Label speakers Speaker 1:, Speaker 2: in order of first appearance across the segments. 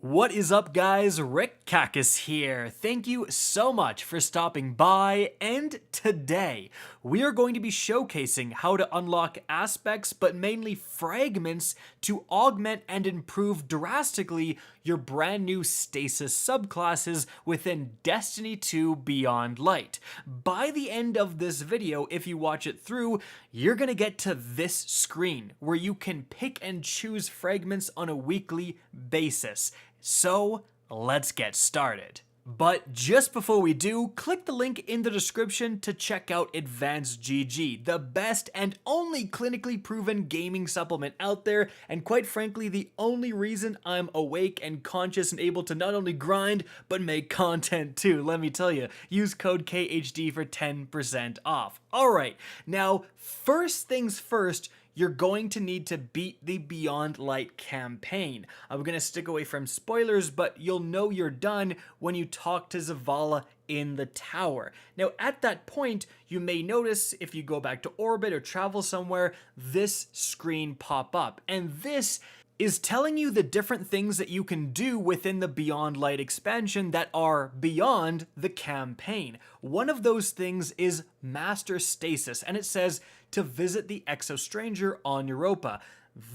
Speaker 1: What is up, guys? Rick Kakis here. Thank you so much for stopping by, and today we are going to be showcasing how to unlock aspects, but mainly fragments, to augment and improve drastically your brand new Stasis subclasses within Destiny 2 Beyond Light. By the end of this video, if you watch it through, you're gonna get to this screen where you can pick and choose fragments on a weekly basis. So let's get started. But just before we do, click the link in the description to check out Advanced GG, the best and only clinically proven gaming supplement out there, and quite frankly, the only reason I'm awake and conscious and able to not only grind, but make content too, let me tell you. Use code KHD for 10% off. Alright, now first things first, you're going to need to beat the Beyond Light campaign. I'm going to stick away from spoilers, but you'll know you're done when you talk to Zavala in the tower. Now, at that point, you may notice if you go back to orbit or travel somewhere, this screen pop up. And this is telling you the different things that you can do within the Beyond Light expansion that are beyond the campaign. One of those things is Master Stasis, and it says to visit the Exo Stranger on Europa.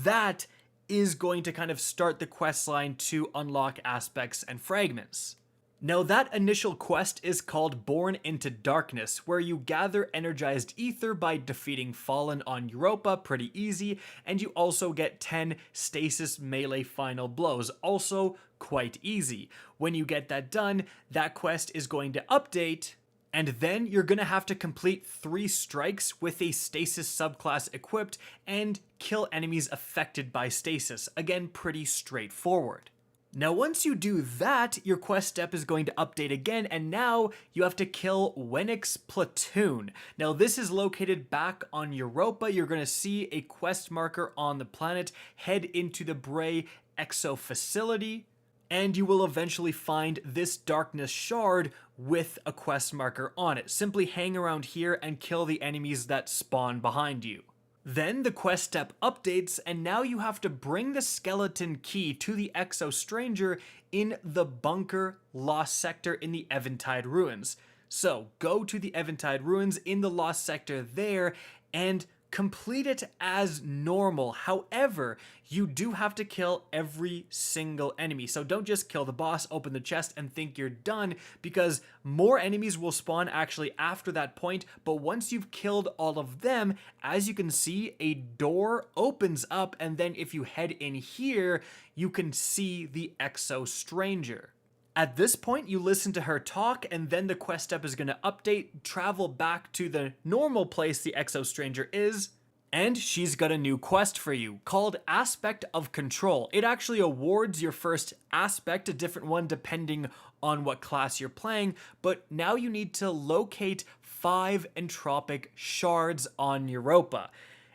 Speaker 1: That is going to kind of start the quest line to unlock aspects and fragments. Now, that initial quest is called Born into Darkness, where you gather energized ether by defeating Fallen on Europa, pretty easy, and you also get 10 stasis melee final blows, also quite easy. When you get that done, that quest is going to update, and then you're gonna have to complete 3 strikes with a Stasis subclass equipped and kill enemies affected by stasis. Again, pretty straightforward. Now, once you do that, your quest step is going to update again, and now you have to kill Wenix's platoon. Now, this is located back on Europa. You're going to see a quest marker on the planet. Head into the Bray Exo facility, and you will eventually find this darkness shard with a quest marker on it. Simply hang around here and kill the enemies that spawn behind you. Then the quest step updates, and now you have to bring the skeleton key to the Exo Stranger in the bunker Lost Sector in the Eventide Ruins. So go to the Eventide Ruins in the Lost Sector there and complete it as normal. However, you do have to kill every single enemy. So don't just kill the boss, open the chest, and think you're done, because more enemies will spawn actually after that point. But once you've killed all of them, as you can see, a door opens up, and then if you head in here, you can see the Exo Stranger. At this point, you listen to her talk, and then the quest step is going to update, travel back to the normal place the Exo Stranger is, and she's got a new quest for you called Aspect of Control. It actually awards your first aspect, a different one depending on what class you're playing, but now you need to locate 5 Entropic Shards on Europa.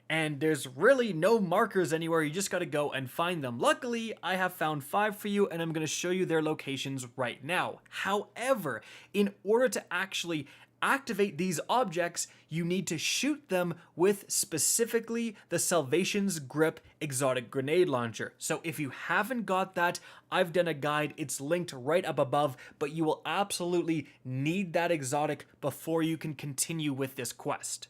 Speaker 1: And there's really no markers anywhere, you just gotta go and find them. Luckily, I have found 5 for you, and I'm gonna show you their locations right now. However, in order to actually activate these objects, you need to shoot them with specifically the Salvation's Grip exotic grenade launcher. So if you haven't got that, I've done a guide, it's linked right up above, but you will absolutely need that exotic before you can continue with this quest.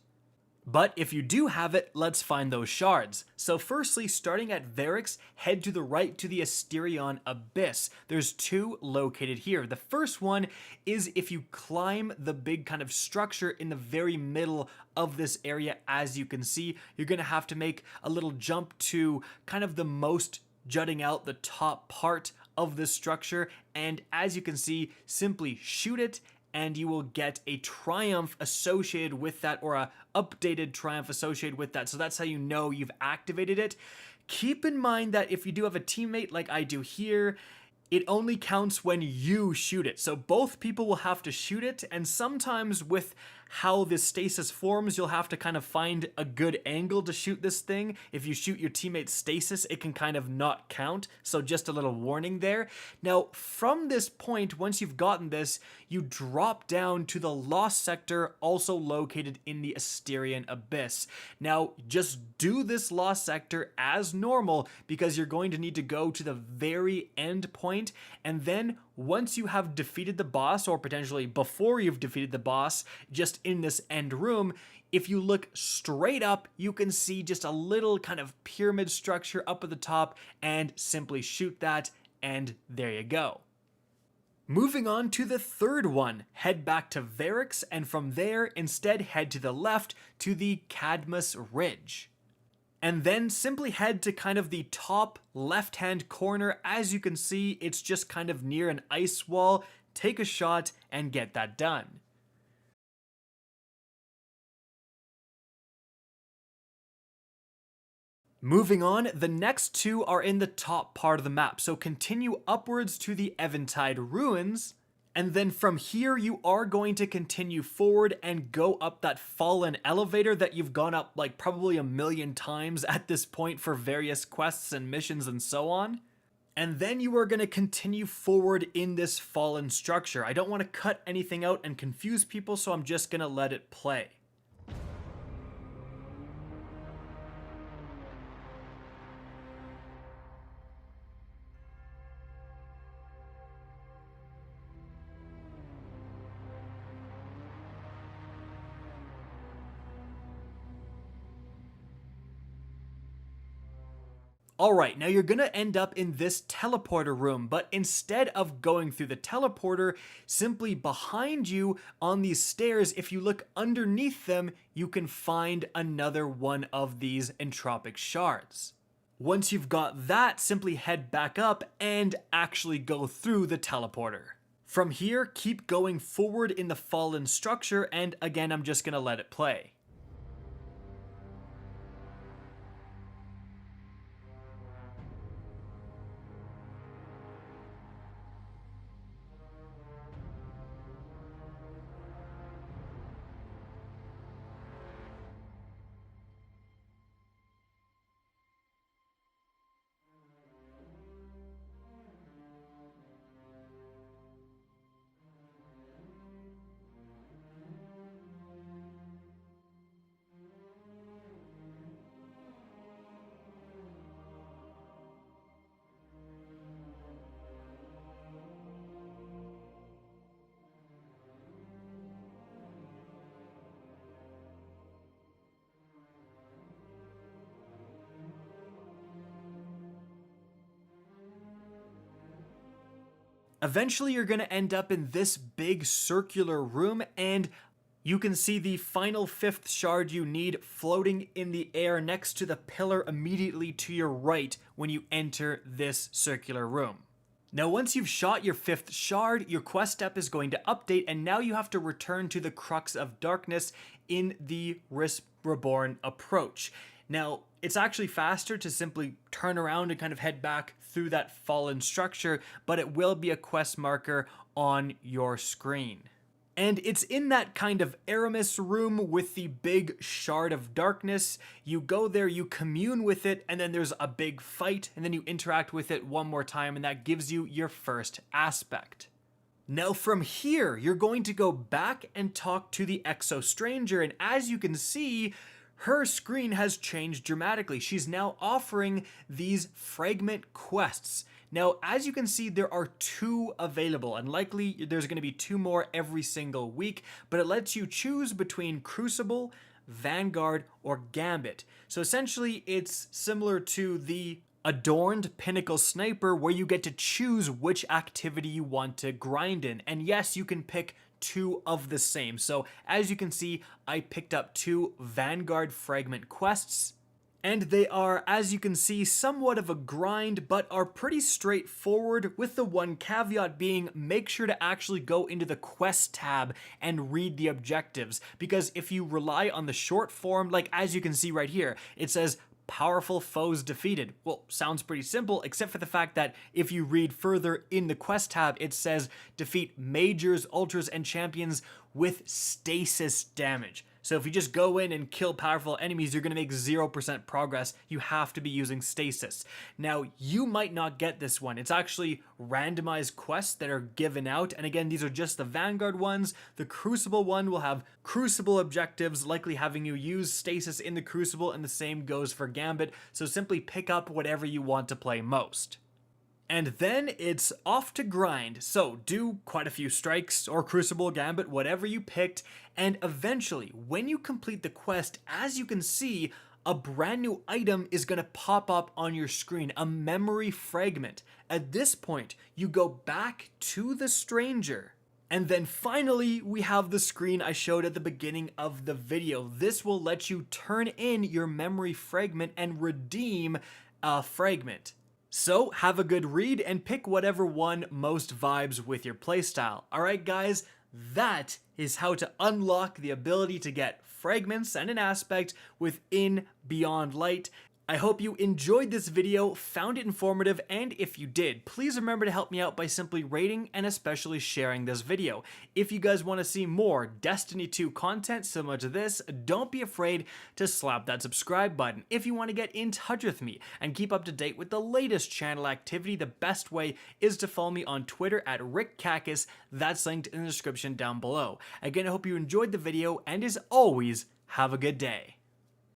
Speaker 1: But if you do have it, let's find those shards. So firstly, starting at Varix, head to the right to the Asterion Abyss. There's 2 located here. The first one is if you climb the big kind of structure in the very middle of this area. As you can see, you're gonna have to make a little jump to kind of the most jutting out the top part of this structure, and as you can see, simply shoot it and you will get a triumph associated with that, or a updated triumph associated with that. So that's how you know you've activated it. Keep in mind that if you do have a teammate like I do here, it only counts when you shoot it. So both people will have to shoot it, and sometimes with how this stasis forms, you'll have to kind of find a good angle to shoot this thing. If you shoot your teammate's stasis, it can kind of not count, so just a little warning there. Now, from this point, once you've gotten this, you drop down to the Lost Sector, also located in the Asterian Abyss. Now, just do this Lost Sector as normal, because you're going to need to go to the very end point, and then once you have defeated the boss, or potentially before you've defeated the boss, just in this end room, if you look straight up, you can see just a little kind of pyramid structure up at the top, and simply shoot that, and there you go. Moving on to the third one, head back to Varix, and from there, instead head to the left to the Cadmus Ridge. And then simply head to kind of the top left-hand corner. As you can see, it's just kind of near an ice wall. Take a shot and get that done. Moving on, the next two are in the top part of the map, so continue upwards to the Eventide Ruins, and then from here you are going to continue forward and go up that fallen elevator that you've gone up like probably 1,000,000 times at this point for various quests and missions and so on. And then you are going to continue forward in this fallen structure. I don't want to cut anything out and confuse people, so I'm just going to let it play. Alright, now you're gonna end up in this teleporter room, but instead of going through the teleporter, simply behind you on these stairs, if you look underneath them, you can find another one of these entropic shards. Once you've got that, simply head back up and actually go through the teleporter. From here, keep going forward in the fallen structure, and again, I'm just gonna let it play. Eventually, you're going to end up in this big circular room, and you can see the final 5th shard you need floating in the air next to the pillar immediately to your right when you enter this circular room. Now, once you've shot your 5th shard, your quest step is going to update, and now you have to return to the Crux of Darkness in the Risk Reborn approach. Now, it's actually faster to simply turn around and kind of head back through that fallen structure, but it will be a quest marker on your screen. And it's in that kind of Aramis room with the big Shard of Darkness. You go there, you commune with it, and then there's a big fight, and then you interact with it one more time, and that gives you your first aspect. Now from here, you're going to go back and talk to the Exo Stranger, and as you can see, her screen has changed dramatically. She's now offering these Fragment Quests. Now, as you can see, there are 2 available, and likely there's going to be 2 more every single week, but it lets you choose between Crucible, Vanguard, or Gambit. So essentially, it's similar to the Adorned Pinnacle Sniper, where you get to choose which activity you want to grind in. And yes, you can pick 2 of the same. So as you can see, I picked up 2 Vanguard Fragment Quests, and they are, as you can see, somewhat of a grind, but are pretty straightforward, with the one caveat being make sure to actually go into the quest tab and read the objectives, because if you rely on the short form, like as you can see right here, it says powerful foes defeated. Well, sounds pretty simple, except for the fact that if you read further in the quest tab, it says defeat majors, ultras, and champions with stasis damage. So if you just go in and kill powerful enemies, you're going to make 0% progress. You have to be using stasis. Now, you might not get this one. It's actually randomized quests that are given out. And again, these are just the Vanguard ones. The Crucible one will have Crucible objectives, likely having you use stasis in the Crucible, and the same goes for Gambit. So simply pick up whatever you want to play most. And then it's off to grind, so do quite a few strikes, or Crucible, Gambit, whatever you picked, and eventually, when you complete the quest, as you can see, a brand new item is going to pop up on your screen, a memory fragment. At this point, you go back to the stranger. And then finally, we have the screen I showed at the beginning of the video. This will let you turn in your memory fragment and redeem a fragment. So have a good read and pick whatever one most vibes with your playstyle. Alright guys, that is how to unlock the ability to get fragments and an aspect within Beyond Light. I hope you enjoyed this video, found it informative, and if you did, please remember to help me out by simply rating and especially sharing this video. If you guys want to see more Destiny 2 content similar to this, don't be afraid to slap that subscribe button. If you want to get in touch with me and keep up to date with the latest channel activity, the best way is to follow me on Twitter at RickCacus. That's linked in the description down below. Again, I hope you enjoyed the video, and as always, have a good day.